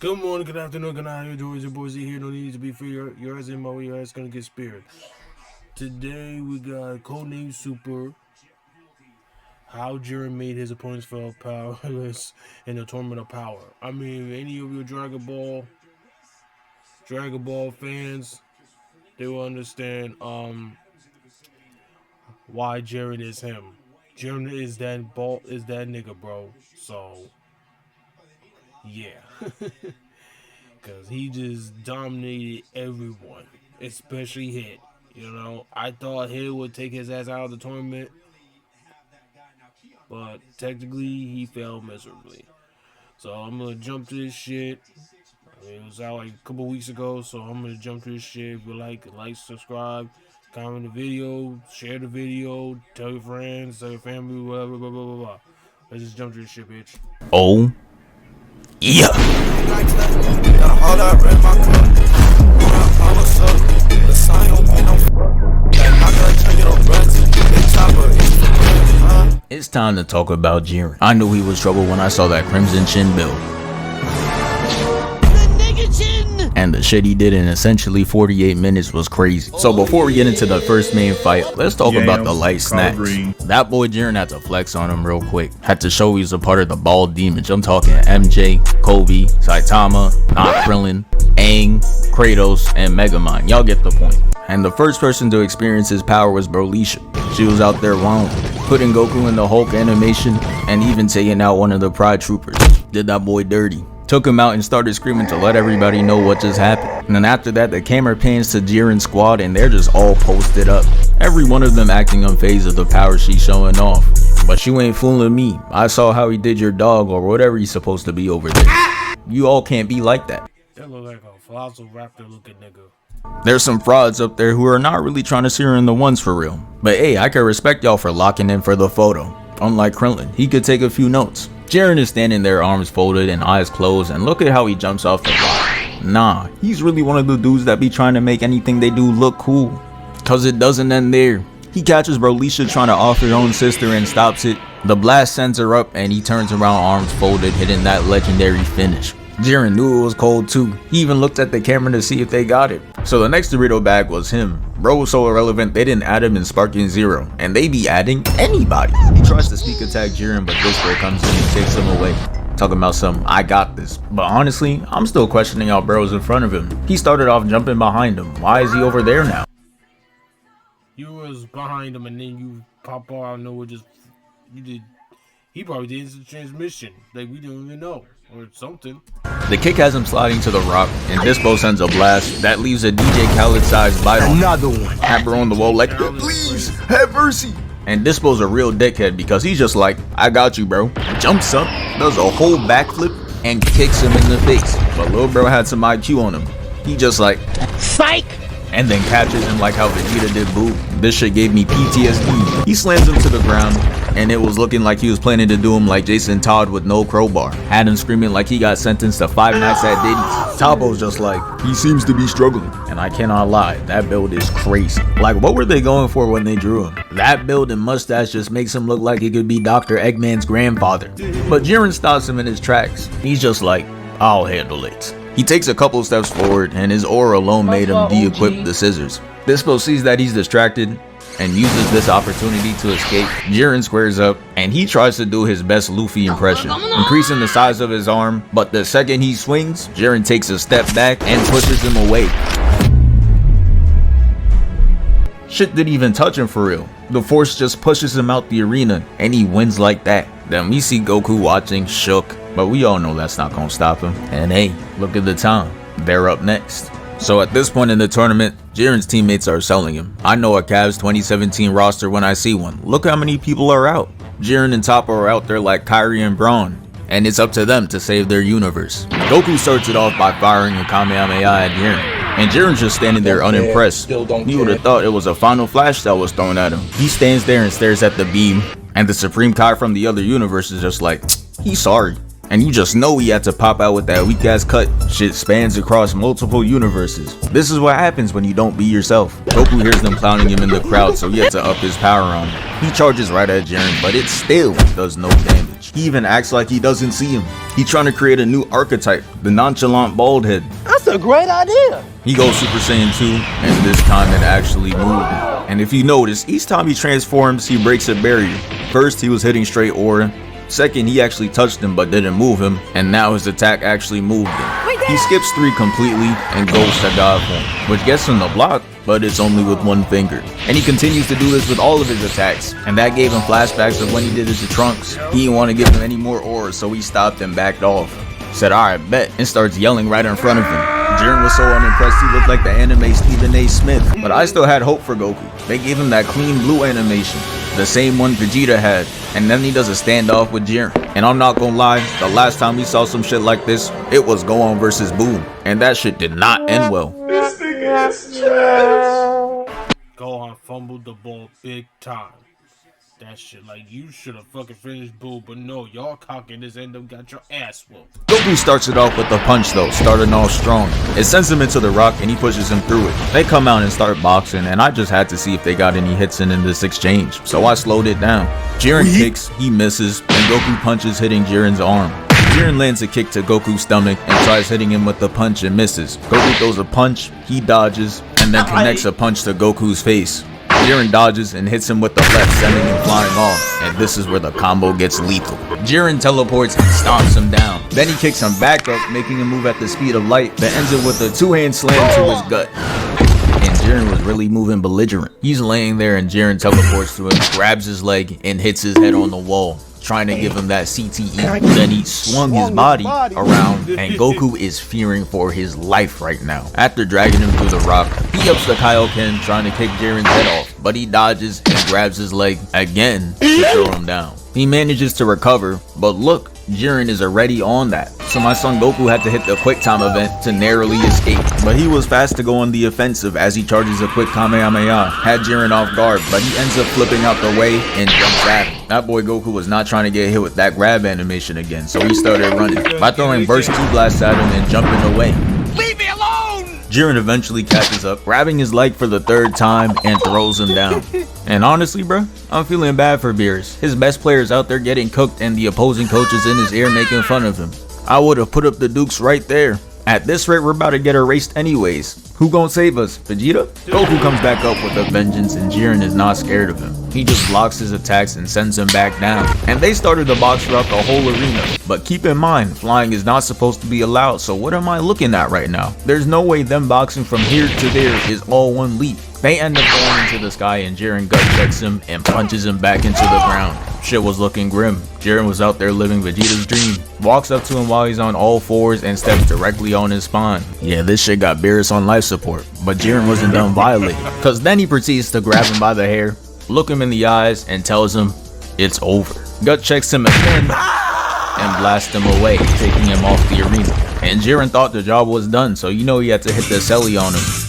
Good morning, good afternoon, good night. Your boys here. No need to be free. Yours and my yours gonna get spared. Today we got Codename Super. How Jiren made his opponents feel powerless in the Tournament of Power. I mean, any of your Dragon Ball fans, they will understand why Jiren is him. Jiren is that nigga, bro. So yeah. Because he just dominated everyone, especially Hit. You know, I thought Hit would take his ass out of the tournament, but technically he failed miserably. So I'm going to jump to this shit. I mean, it was out like a couple weeks ago, so I'm going to jump to this shit. If you like, subscribe, comment the video, share the video, tell your friends, tell your family, whatever, blah, blah, blah, blah. Let's just jump to this shit, bitch. Oh, yeah. It's time to talk about Jiren. I knew he was trouble when I saw that Crimson Chin build. And the shit he did in essentially 48 minutes was crazy. So before we get into the first main fight, let's talk about the light snacks. That boy Jiren had to flex on him real quick. Had to show he's a part of the bald demons. I'm talking MJ, Kobe, Saitama, not Krillin, Aang, Kratos, and Megamind. Y'all get the point. And the first person to experience his power was Brolisha. She was out there wilding, putting Goku in the Hulk animation, and even taking out one of the Pride Troopers. Did that boy dirty. Took him out and started screaming to let everybody know what just happened. And then after that, the camera pans to Jiren's squad and they're just all posted up. Every one of them acting unfazed of the power she's showing off. But you ain't fooling me. I saw how he did your dog or whatever he's supposed to be over there. You all can't be like that. That look like a Velociraptor looking nigga. There's some frauds up there who are not really trying to see her in the ones for real. But hey, I can respect y'all for locking in for the photo. Unlike Krillin, he could take a few notes. Jiren is standing there, arms folded and eyes closed, and look at how he jumps off the block. Nah, he's really one of the dudes that be trying to make anything they do look cool. Cause it doesn't end there. He catches Brolisha trying to off her own sister and stops it. The blast sends her up and he turns around, arms folded, hitting that legendary finish. Jiren knew it was cold too. He even looked at the camera to see if they got it. So the next Dorito bag was him. Bro was so irrelevant they didn't add him in Sparking Zero, and they be adding anybody. He tries to sneak attack Jiren, but this bro comes in and takes him away. Talking about some, I got this. But honestly, I'm still questioning how bros in front of him. He started off jumping behind him. Why is he over there now? You was behind him and then you pop out and know just you did. He probably did instant transmission. Like we didn't even know. Or something. The kick has him sliding to the rock, and Dispo sends a blast that leaves a DJ Khaled sized bite on another one. Hammer on the wall like, please have mercy. And Dispo's a real dickhead because he's just like, I got you, bro. Jumps up, does a whole backflip, and kicks him in the face. But lil bro had some IQ on him. He just like, psych! And then catches him like how Vegeta did Boo. This shit gave me PTSD. He slams him to the ground, and it was looking like he was planning to do him like Jason Todd with no crowbar. Had him screaming like he got sentenced to 5 nights at Diddy's. Tabo's just like, he seems to be struggling. And I cannot lie, that build is crazy. Like, what were they going for when they drew him? That build and mustache just makes him look like he could be Dr. Eggman's grandfather. But Jiren stops him in his tracks. He's just like, I'll handle it. He takes a couple steps forward, and his aura alone made him de-equip the scissors. Dispo sees that he's distracted and uses this opportunity to escape. Jiren squares up, and he tries to do his best Luffy impression, increasing the size of his arm, but the second he swings, Jiren takes a step back and pushes him away. Shit didn't even touch him for real. The force just pushes him out the arena, and he wins like that. Then we see Goku watching, shook, but we all know that's not gonna stop him. And hey, look at the time. They're up next. So at this point in the tournament, Jiren's teammates are selling him. I know a Cavs 2017 roster when I see one. Look how many people are out. Jiren and Toppo are out there like Kyrie and Braun, and it's up to them to save their universe. Goku starts it off by firing a Kamehameha at Jiren, and Jiren's just standing there unimpressed. He would have thought it was a final flash that was thrown at him. He stands there and stares at the beam, and the Supreme Kai from the other universe is just like, he's sorry. And you just know he had to pop out with that weak ass cut. Shit spans across multiple universes. This is what happens when you don't be yourself. Goku hears them clowning him in the crowd, so he had to up his power on him. He charges right at Jiren, but it still does no damage. He even acts like he doesn't see him. He trying to create a new archetype, the nonchalant bald head. That's a great idea. He goes Super Saiyan 2, and this time it actually moved him. And if you notice, each time he transforms, he breaks a barrier. First, he was hitting straight aura. Second, he actually touched him but didn't move him, and now his attack actually moved him. He skips 3 completely and goes to God form, which gets him the block, but it's only with 1 finger. And he continues to do this with all of his attacks, and that gave him flashbacks of when he did it to Trunks. He didn't want to give him any more auras, so he stopped and backed off. Said, alright, bet, and starts yelling right in front of him. Jiren was so unimpressed he looked like the anime Stephen A. Smith, but I still had hope for Goku. They gave him that clean blue animation, the same one Vegeta had, and then he does a standoff with Jiren. And I'm not gonna lie, the last time we saw some shit like this, it was Gohan versus Boo, and that shit did not end well. This nigga is trash. Gohan fumbled the ball big time. That shit, like, you should have fucking finished Boo, but no, y'all cocking this end up got your ass whooped. Goku starts it off with a punch though, starting off strong. It sends him into the rock and he pushes him through it. They come out and start boxing, and I just had to see if they got any hits in this exchange, so I slowed it down. Jiren kicks, he misses, and Goku punches, hitting Jiren's arm. Jiren lands a kick to Goku's stomach and tries hitting him with the punch and misses. Goku throws a punch, he dodges, and then connects a punch to Goku's face. Jiren dodges and hits him with the left, sending him flying off, and this is where the combo gets lethal. Jiren teleports and stomps him down. Then he kicks him back up, making him move at the speed of light, that ends it with a 2-hand slam to his gut. And Jiren was really moving belligerent. He's laying there and Jiren teleports to him, grabs his leg, and hits his head on the wall, trying to give him that CTE. Then he swung his body around, and Goku is fearing for his life right now. After dragging him through the rock, he ups the Kaioken, trying to kick Jiren's head off, but he dodges and grabs his leg again to throw him down. He manages to recover, but look, Jiren is already on that. So my son Goku had to hit the quick time event to narrowly escape, but he was fast to go on the offensive as he charges a quick Kamehameha, had Jiren off guard, but he ends up flipping out the way and jumps at him. That boy Goku was not trying to get hit with that grab animation again, so he started running by throwing burst Ki blasts at him and jumping away. Leave me alone! Jiren eventually catches up, grabbing his leg for the 3rd time and throws him down. And honestly, bro, I'm feeling bad for Beerus. His best player's out there getting cooked and the opposing coach is in his ear making fun of him. I would have put up the Dukes right there. At this rate, we're about to get erased anyways. Who gonna save us? Vegeta? Goku comes back up with a vengeance and Jiren is not scared of him. He just blocks his attacks and sends him back down. And they started the box throughout the whole arena. But keep in mind, flying is not supposed to be allowed, so what am I looking at right now? There's no way them boxing from here to there is all one leap. They end up going into the sky and Jiren gut checks him and punches him back into the ground. Shit was looking grim. Jiren was out there living Vegeta's dream. Walks up to him while he's on all fours and steps directly on his spine. Yeah, this shit got Beerus on life support, but Jiren wasn't done violating. Cause then he proceeds to grab him by the hair, look him in the eyes, and tells him it's over. Gut checks him again and blasts him away, taking him off the arena. And Jiren thought the job was done, so you know he had to hit the celly on him.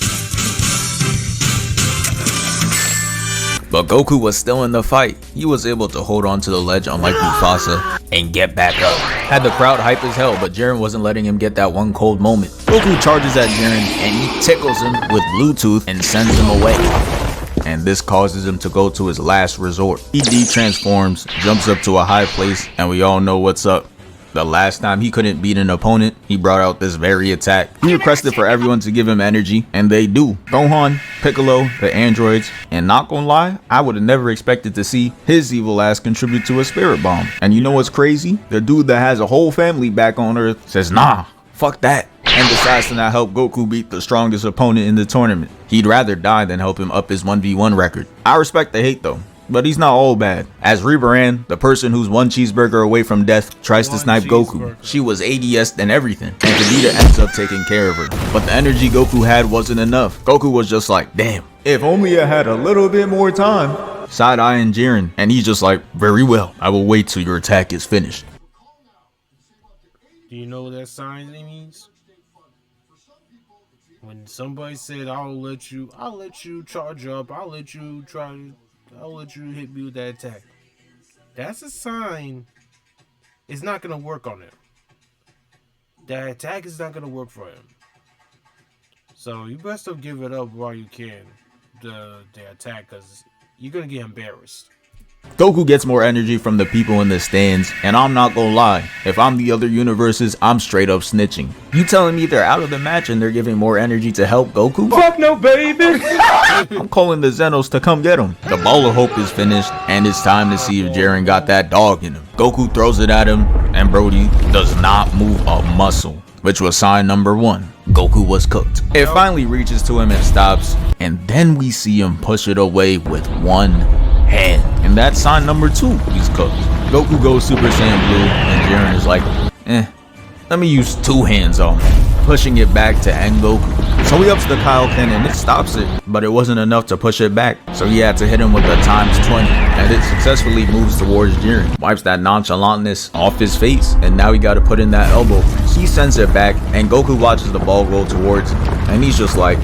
But Goku was still in the fight. He was able to hold on to the ledge unlike Mufasa and get back up. Had the crowd hype as hell, but Jiren wasn't letting him get that one cold moment. Goku charges at Jiren and he tickles him with Bluetooth and sends him away. And this causes him to go to his last resort. He de-transforms, jumps up to a high place, and we all know what's up. The last time he couldn't beat an opponent, he brought out this very attack. He requested for everyone to give him energy, and they do. Gohan, Piccolo, the androids, and not gonna lie, I would have never expected to see his evil ass contribute to a spirit bomb. And you know what's crazy? The dude that has a whole family back on Earth says, nah, fuck that, and decides to not help Goku beat the strongest opponent in the tournament. He'd rather die than help him up his 1v1 record. I respect the hate though, but he's not all bad. As Jiren, the person who's 1 cheeseburger away from death, tries to snipe Goku. She was ADS'd and everything, and Vegeta ends up taking care of her. But the energy Goku had wasn't enough. Goku was just like, damn, if only I had a little bit more time. Side-eyeing Jiren, and he's just like, very well, I will wait till your attack is finished. Do you know what that sign means? When somebody said, I'll let you charge up, I'll let you hit me with that attack. That's a sign it's not gonna work on it. that attack is not gonna work for him. So you best to give it up while you can, the attack, because you're gonna get embarrassed. Goku gets more energy from the people in the stands, and I'm not gonna lie, if I'm the other universes, I'm straight up snitching. You telling me they're out of the match and they're giving more energy to help Goku? Fuck no, baby. I'm calling the Zenos to come get him. The ball of hope is finished, and it's time to see if Jiren got that dog in him. Goku throws it at him, and Brody does not move a muscle, which was sign number 1. Goku was cooked. It finally reaches to him and stops, and then we see him push it away with one hand. And that's sign number 2, he's cooked. Goku goes Super Saiyan Blue, and Jiren is like, let me use 2 hands on him, pushing it back to end Goku. So he ups the Kaioken and it stops it, but it wasn't enough to push it back, so he had to hit him with the ×20, and it successfully moves towards Jiren, wipes that nonchalantness off his face, and now he gotta put in that elbow. He sends it back, and Goku watches the ball roll towards him, and he's just like,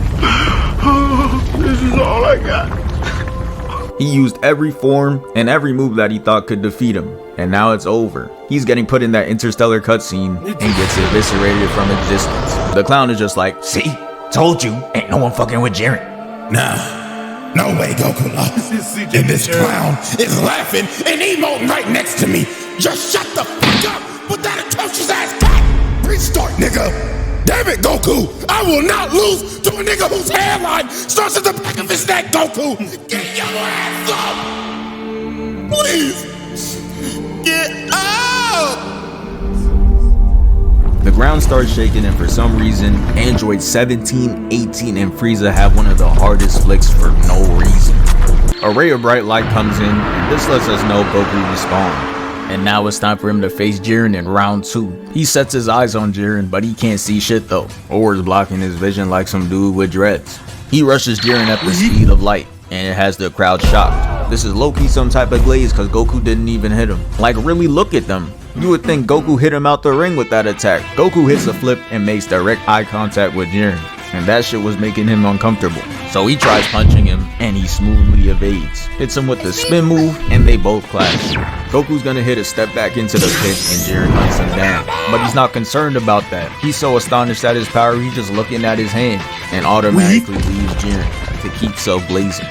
This is all I got. he used every form and every move that he thought could defeat him, and now it's over. He's getting put in that interstellar cutscene and gets eviscerated from existence. The clown is just like, See? Told you, ain't no one fucking with Jiren. Nah, no way, Goku lost. And this clown is laughing and emoting right next to me. Just shut the fuck up with that atrocious ass back. Restart, nigga. Damn it, Goku. I will not lose to a nigga whose hairline starts at the back of his neck, Goku. Get your ass up. Please. Get up. the ground starts shaking, and for some reason, Android 17, 18, and Frieza have one of the hardest flicks for no reason. A ray of bright light comes in, and this lets us know Goku respawned. And now it's time for him to face Jiren in round 2. He sets his eyes on Jiren, but he can't see shit though. Or is blocking his vision like some dude with dreads. He rushes Jiren at the speed of light, and it has the crowd shocked. This is low-key some type of glaze because Goku didn't even hit him. Like, really look at them. You would think Goku hit him out the ring with that attack. Goku hits a flip and makes direct eye contact with Jiren, and that shit was making him uncomfortable. So he tries punching him, and he smoothly evades. Hits him with the spin move, and they both clash. Goku's gonna hit a step back into the pit, and Jiren hunts him down. But he's not concerned about that. He's so astonished at his power, he's just looking at his hand, and automatically leaves Jiren to keep so blazing.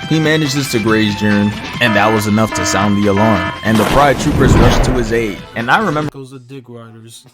He manages to graze Jiren, and that was enough to sound the alarm. And the Pride Troopers rush to his aid. And I remember Those are dick riders.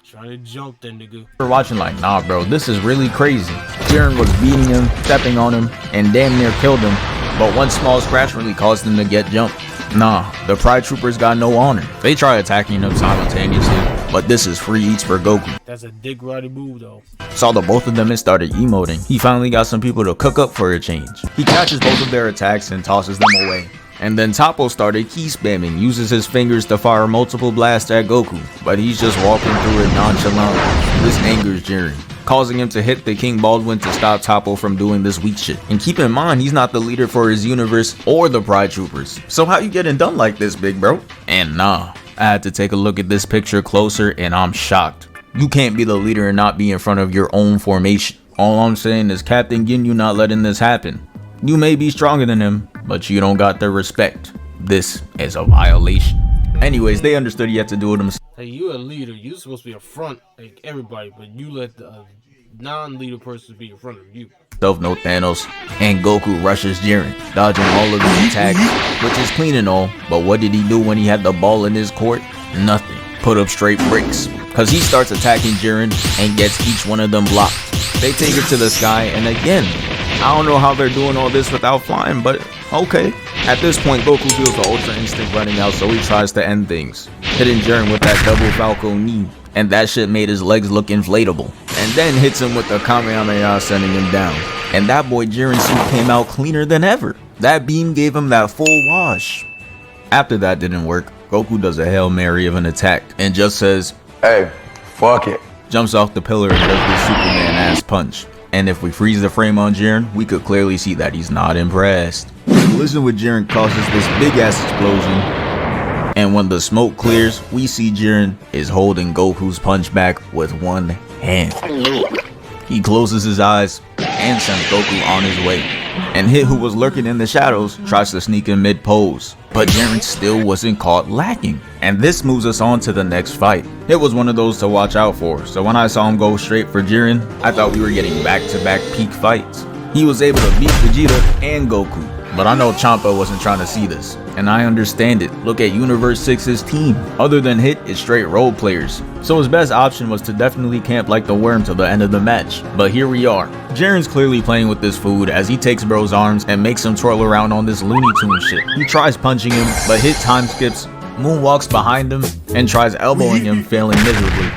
Trying to jump that nigga. watching like, nah bro, this is really crazy. Jiren was beating him, stepping on him, and damn near killed him. But one small scratch really caused him to get jumped. Nah, the Pride Troopers got no honor. They try attacking him simultaneously, but this is free eats for Goku. That's a dick rider move though. Saw the both of them and started emoting. He finally got some people to cook up for a change. He catches both of their attacks and tosses them away. And then Toppo started key spamming, uses his fingers to fire multiple blasts at Goku, but he's just walking through it nonchalantly. This angers Jiren, causing him to hit the King Baldwin to stop Toppo from doing this weak shit. And keep in mind, he's not the leader for his universe or the Pride Troopers. So how you getting done like this, big bro? And nah, I had to take a look at this picture closer and I'm shocked. You can't be the leader and not be in front of your own formation. All I'm saying is Captain Ginyu not letting this happen. You may be stronger than him, but you don't got their respect. This is a violation. Anyways, they understood he had to do it himself. Hey, you a leader. You supposed to be in front like everybody, but you let the non-leader person be in front of you. No Thanos, and Goku rushes Jiren, dodging all of his attacks, which is clean and all, but what did he do when he had the ball in his court? Nothing. Put up straight bricks. Cause he starts attacking Jiren and gets each one of them blocked. They take it to the sky, and again, I don't know how they're doing all this without flying, but okay. At this point, Goku feels the Ultra Instinct running out, so he tries to end things, hitting Jiren with that double Falco knee, and that shit made his legs look inflatable. And then hits him with the Kamehameha, sending him down. And that boy Jiren's suit came out cleaner than ever. That beam gave him that full wash. After that didn't work, Goku does a Hail Mary of an attack, and just says, Hey, fuck it. jumps off the pillar and does the Superman ass punch. And if we freeze the frame on Jiren, we could clearly see that he's not impressed. The collision with Jiren causes this big ass explosion, and when the smoke clears, we see Jiren is holding Goku's punch back with one hand. He closes his eyes and sends Goku on his way. and Hit, who was lurking in the shadows, tries to sneak in mid-pose. But Jiren still wasn't caught lacking. And this moves us on to the next fight. Hit was one of those to watch out for, so when I saw him go straight for Jiren, I thought we were getting back-to-back peak fights. He was able to beat Vegeta and Goku. But I know Champa wasn't trying to see this, and I understand it. Look at Universe 6's team. Other than Hit, it's straight role players. So his best option was to definitely camp like the worm till the end of the match. But here we are. Jiren's clearly playing with this food as he takes bro's arms and makes him twirl around on this Looney Tune shit. He tries punching him, but Hit time skips, moonwalks behind him, and tries elbowing him, failing miserably.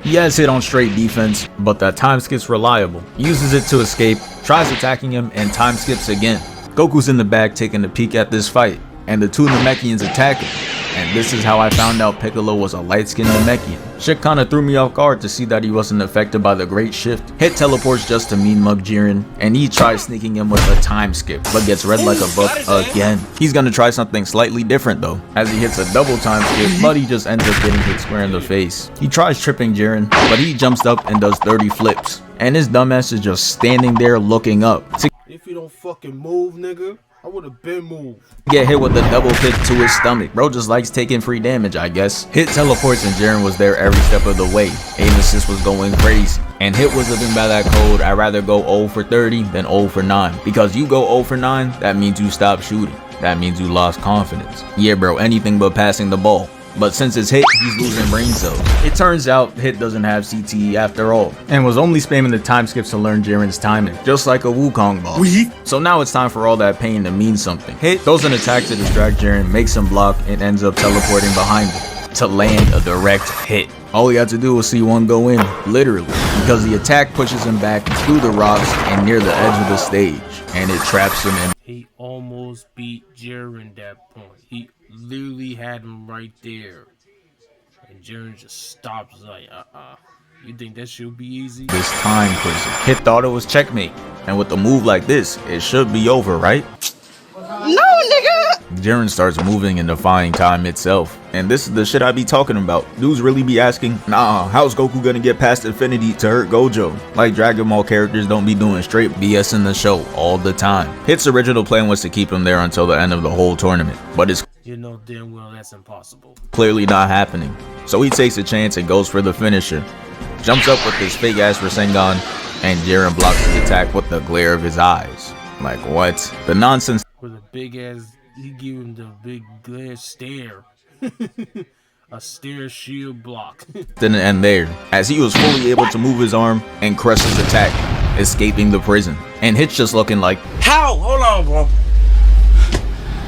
He has Hit on straight defense, but that time skip's reliable. He uses it to escape, tries attacking him, and time skips again. Goku's in the back taking a peek at this fight, and the two Namekians attack him. And this is how I found out Piccolo was a light-skinned Namekian. Shit kinda threw me off guard to see that he wasn't affected by the Great Shift. Hit teleports just to mean mug Jiren, and he tries sneaking him with a time skip, but gets read like a book again. He's gonna try something slightly different though, as he hits a double time skip, but he just ends up getting hit square in the face. He tries tripping Jiren, but he jumps up and does 30 flips, and his dumbass is just standing there looking up. If you don't fucking move, nigga, I would've been moved. Get hit with a double kick to his stomach. Bro just likes taking free damage, I guess. Hit teleports and Jiren was there every step of the way. Aim assist was going crazy. And Hit was living by that code, I'd rather go 0 for 30 than 0 for 9. Because you go 0 for 9, that means you stop shooting. That means you lost confidence. Yeah bro, anything but passing the ball. But since it's Hit, he's losing brain cells. It turns out Hit doesn't have CTE after all, and was only spamming the time skips to learn Jiren's timing, just like a Wukong boss. So now it's time for all that pain to mean something. Hit throws an attack to distract Jiren, makes him block, and ends up teleporting behind him to land a direct hit. All he had to do was see one go in, literally, because the attack pushes him back through the rocks and near the edge of the stage, and it traps him in. He almost beat Jiren that point. He literally had him right there. And Jiren just stops like, You think that should be easy? This time prison. Hit thought it was checkmate. And with a move like this, it should be over, right? No, nigga! Jiren starts moving and defying time itself. And this is the shit I be talking about. Dudes really be asking, nah, how's Goku gonna get past Infinity to hurt Gojo? Like Dragon Ball characters don't be doing straight BS in the show all the time. Hit's original plan was to keep him there until the end of the whole tournament. But it's you know damn well that's impossible. Clearly not happening. So he takes a chance and goes for the finisher. Jumps up with his fake ass Rasengan, and Jiren blocks the attack with the glare of his eyes. Like what? The nonsense. With a big ass, he gave him the big glare stare. A stare shield block. Didn't end there, as he was fully able to move his arm and crush his attack, escaping the prison. And Hit's just looking like, how? Hold on, bro.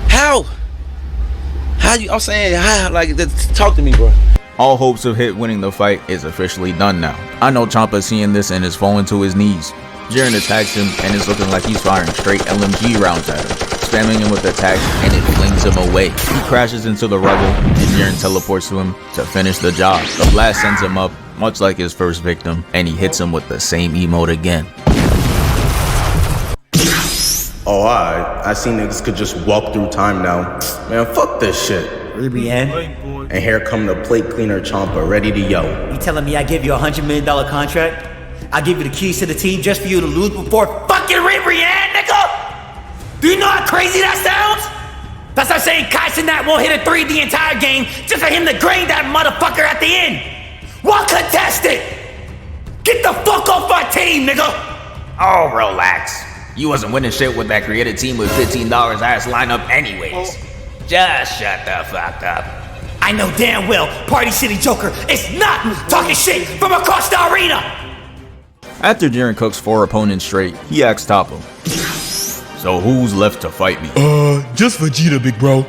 How? How you? I'm saying, how? Like, talk to me, bro. all hopes of Hit winning the fight is officially done now. I know Ciampa's seeing this and is falling to his knees. Jiren attacks him and it's looking like he's firing straight LMG rounds at him, spamming him with attacks and it flings him away. He crashes into the rubble and Jiren teleports to him to finish the job. The blast sends him up, much like his first victim, and he hits him with the same emote again. Oh, I see niggas could just walk through time now. Man, fuck this shit. Ribrianne, And here come the plate cleaner Ciampa, ready to yell. you telling me I give you $100 million contract? I give you the keys to the team just for you to lose before fucking Ribrianne, nigga? Do you know how crazy that sounds? That's like saying Kai Cenat won't hit a 3 the entire game just for him to grade that motherfucker at the end. What contested? Get the fuck off my team, nigga! Oh, relax. You wasn't winning shit with that created team with $15 ass lineup anyways. Just shut the fuck up. I know damn well Party City Joker is not talking shit from across the arena! After Jiren cooks 4 opponents straight, he asks Toppo, so who's left to fight me? Just Vegeta, big bro.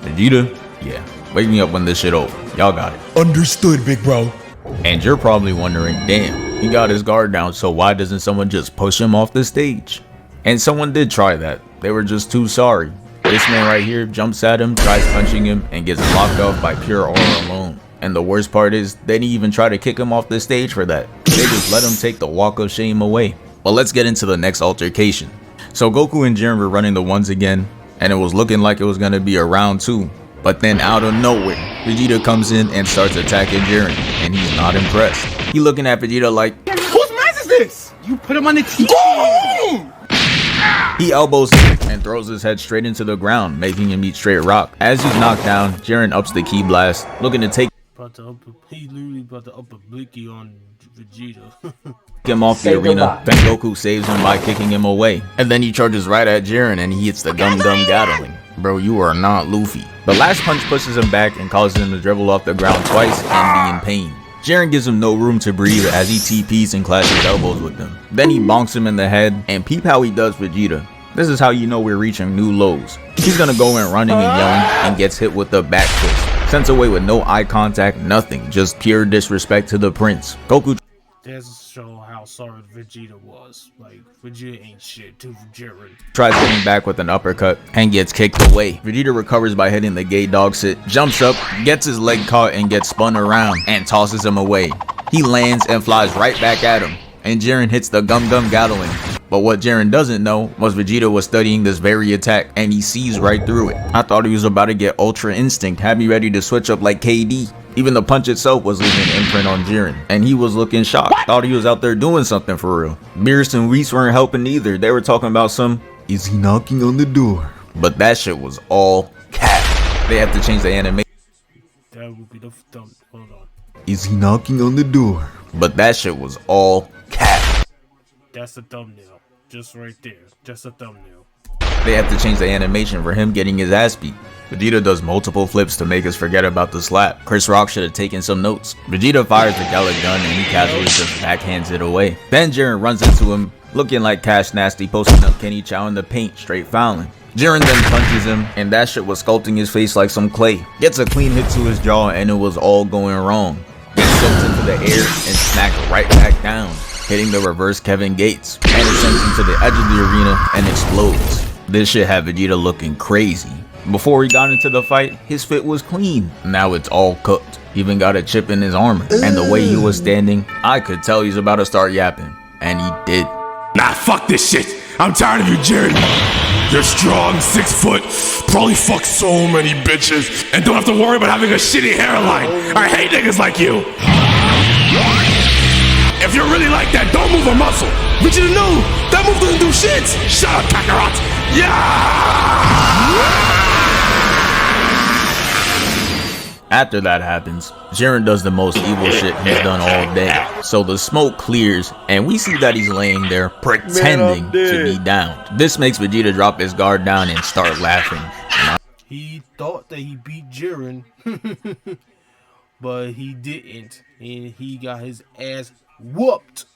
Vegeta? Yeah, wake me up when this shit over. Y'all got it. Understood, big bro. And you're probably wondering, damn, he got his guard down, so why doesn't someone just push him off the stage? And someone did try that. They were just too sorry. This man right here jumps at him, tries punching him, and gets locked off by pure aura alone. And the worst part is, they didn't even try to kick him off the stage for that. They just let him take the walk of shame away. But let's get into the next altercation. So Goku and Jiren were running the ones again, and it was looking like it was gonna be a round 2. But then out of nowhere, Vegeta comes in and starts attacking Jiren, and he's not impressed. He looking at Vegeta like, Whose mess is this? You put him on the team. He elbows him and throws his head straight into the ground, making him eat straight rock. As he's knocked down, Jiren ups the ki blast, looking to take He literally about to up a blicky on Vegeta. him off the arena. Then Goku saves him by kicking him away. And then he charges right at Jiren and he hits the Gum Gum Gatling. Bro, you are not Luffy. The last punch pushes him back and causes him to dribble off the ground twice and be in pain. Jiren gives him no room to breathe as he TPs and clashes elbows with him. Then he bonks him in the head, and peep how he does Vegeta. This is how you know we're reaching new lows. He's gonna go in running and yelling and gets hit with the back fist. Sent away with no eye contact, nothing, just pure disrespect to the prince. Goku That's to show how sorry Vegeta was. Like, Vegeta ain't shit to Jiren. tries getting back with an uppercut and gets kicked away. Vegeta recovers by hitting the gay dog sit, jumps up, gets his leg caught and gets spun around and tosses him away. He lands and flies right back at him, and Jiren hits the Gum Gum Gatling. But what Jiren doesn't know was Vegeta was studying this very attack and he sees right through it. I thought he was about to get Ultra Instinct, had me ready to switch up like KD. Even the punch itself was leaving an imprint on Jiren, and he was looking shocked. Thought he was out there doing something for real. Beerus and Whis weren't helping either. They were talking about some, is he knocking on the door? But that shit was all cap. They have to change the animation. That would be the thumb. Hold on. Is he knocking on the door? But that shit was all cap. That's a thumbnail. Just right there. Just a thumbnail. They have to change the animation for him getting his ass beat. Vegeta does multiple flips to make us forget about the slap. Chris Rock should have taken some notes. Vegeta fires the Gallic gun and he casually just backhands it away. Then Jiren runs into him, looking like Cash Nasty posting up Kenny Chow in the paint, straight fouling. Jiren then punches him, and that shit was sculpting his face like some clay. Gets a clean hit to his jaw and it was all going wrong. Gets sent into the air and smacked right back down, hitting the reverse Kevin Gates. And it sends him to the edge of the arena and explodes. This shit had Vegeta looking crazy. Before he got into the fight, his fit was clean. Now it's all cooked. Even got a chip in his armor. And the way he was standing, I could tell he's about to start yapping. And he did. Nah, fuck this shit. I'm tired of you, Jiren. You're strong, 6 foot, probably fuck so many bitches, and don't have to worry about having a shitty hairline. I hate niggas like you. If you're really like that, don't move a muscle. Vegeta, no, that move doesn't do shit. Shut up, Kakarot. Yeah! After that happens, Jiren does the most evil shit he's done all day. So the smoke clears, and we see that he's laying there pretending to be down. This makes Vegeta drop his guard down and start laughing. He thought that he beat Jiren, but he didn't, and he got his ass whooped.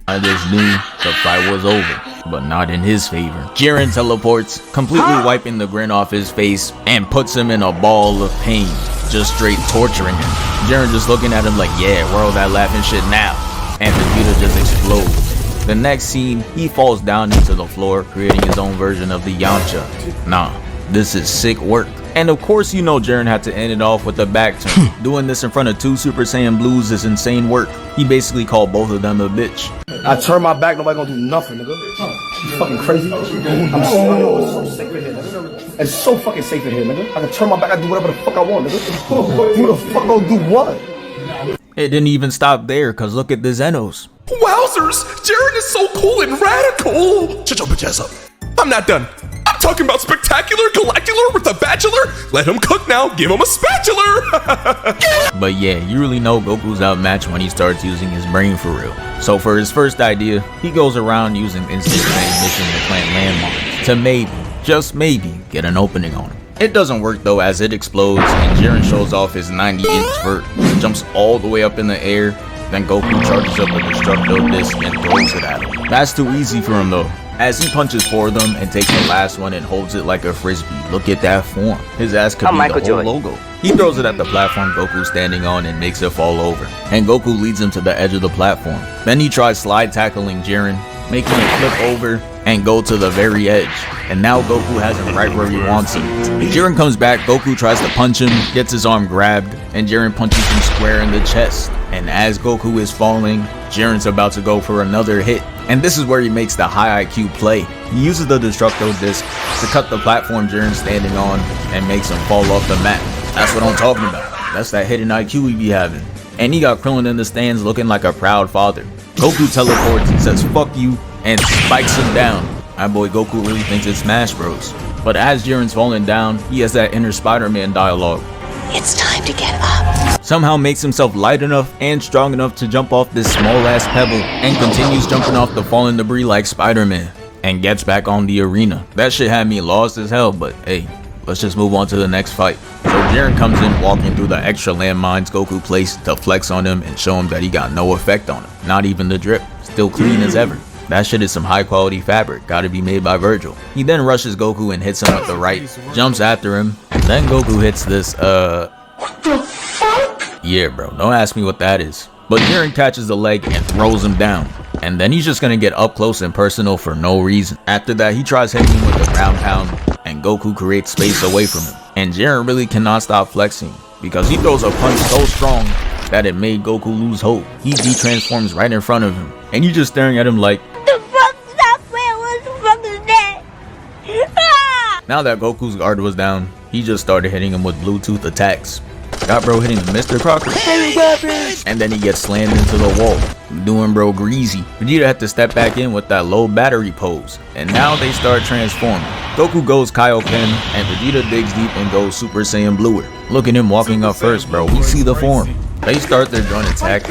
I just knew the fight was over, but not in his favor. Jiren teleports, completely wiping the grin off his face, and puts him in a ball of pain, just straight torturing him. Jiren just looking at him like, yeah, where all that laughing shit now? And Vegeta just explodes. The next scene, he falls down into the floor, creating his own version of the Yamcha. Nah, this is sick work. And of course you know Jiren had to end it off with a back turn. Doing this in front of 2 Super Saiyan Blues is insane work. He basically called both of them a bitch. I turn my back, nobody gonna do nothing, nigga. You fucking crazy? I'm so safe in here, nigga. It's so fucking safe in here, nigga. I can turn my back, I do whatever the fuck I want, nigga. Who the fuck gonna do what? It didn't even stop there, cause look at the Zenos. Wowzers! Jiren is so cool and radical! Shut your bitch ass up. I'm not done. I'm talking about spectacular galactular with a bachelor. Let him cook now. Give him a spatula. But yeah, you really know Goku's outmatched when he starts using his brain for real. So for his first idea, he goes around using instant transmission to plant landmines to maybe, just maybe, get an opening on him. It doesn't work though, as it explodes and Jiren shows off his 90-inch vert, jumps all the way up in the air. Then Goku charges up a Destructo Disc and throws it at him. That's too easy for him though, as he punches for them and takes the last one and holds it like a frisbee. Look at that form. His ass could be the whole logo. He throws it at the platform Goku's standing on and makes it fall over. And Goku leads him to the edge of the platform. Then he tries slide tackling Jiren, making him flip over and go to the very edge. And now Goku has him right where he wants him. Jiren comes back, Goku tries to punch him, gets his arm grabbed, and Jiren punches him square in the chest. And as Goku is falling, Jiren's about to go for another hit. And this is where he makes the high IQ play. He uses the Destructo Disc to cut the platform Jiren's standing on and makes him fall off the mat. That's what I'm talking about. That's that hidden IQ he be having. And he got Krillin in the stands looking like a proud father. Goku teleports and says fuck you and spikes him down. My boy Goku really thinks it's Smash Bros. But as Jiren's falling down, he has that inner Spider-Man dialogue. It's time to get up. Somehow makes himself light enough and strong enough to jump off this small ass pebble and continues jumping off the fallen debris like Spider-Man and gets back on the arena. That shit had me lost as hell, but hey, let's just move on to the next fight. So Jiren comes in walking through the extra landmines Goku placed to flex on him and show him that he got no effect on him. Not even the drip, still clean as ever. That shit is some high quality fabric, gotta be made by Virgil. He then rushes Goku and hits him with the right, jumps after him, and then Goku hits this, what the fuck? Yeah bro, don't ask me what that is. But Jiren catches the leg and throws him down. And then he's just gonna get up close and personal for no reason. After that, he tries hitting him with the ground pound, and Goku creates space away from him. And Jiren really cannot stop flexing, because he throws a punch so strong that it made Goku lose hope. He de-transforms right in front of him, and you're just staring at him like, The fuck is that? What the fuck is that? Ah! Now that Goku's guard was down, he just started hitting him with Bluetooth attacks. Got bro hitting Mr. Crocker, and then he gets slammed into the wall, doing bro greasy. Vegeta had to step back in with that low battery pose, and now they start transforming. Goku goes Kaioken, and Vegeta digs deep and goes Super Saiyan Bluer. Look at him walking up first, bro. We see the form. They start their joint attack.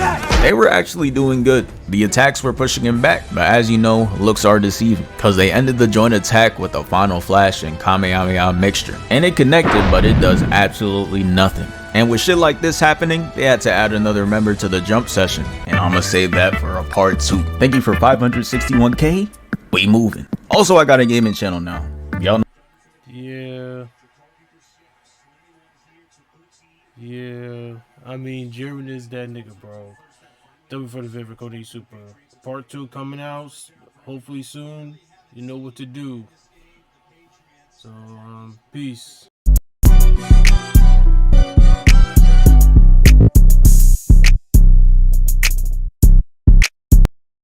They were actually doing good. The attacks were pushing him back, but as you know, looks are deceiving, because they ended the joint attack with a final flash and Kamehameha mixture. And it connected, but it does absolutely nothing. And with shit like this happening, they had to add another member to the jump session. And I'ma save that for a part 2. Thank you for 561k. We moving. Also, I got a gaming channel now. Y'all know. Yeah. I mean, Jiren is that nigga, bro. W for the favorite Cody Super. Part 2 coming out, hopefully soon. You know what to do. So, peace.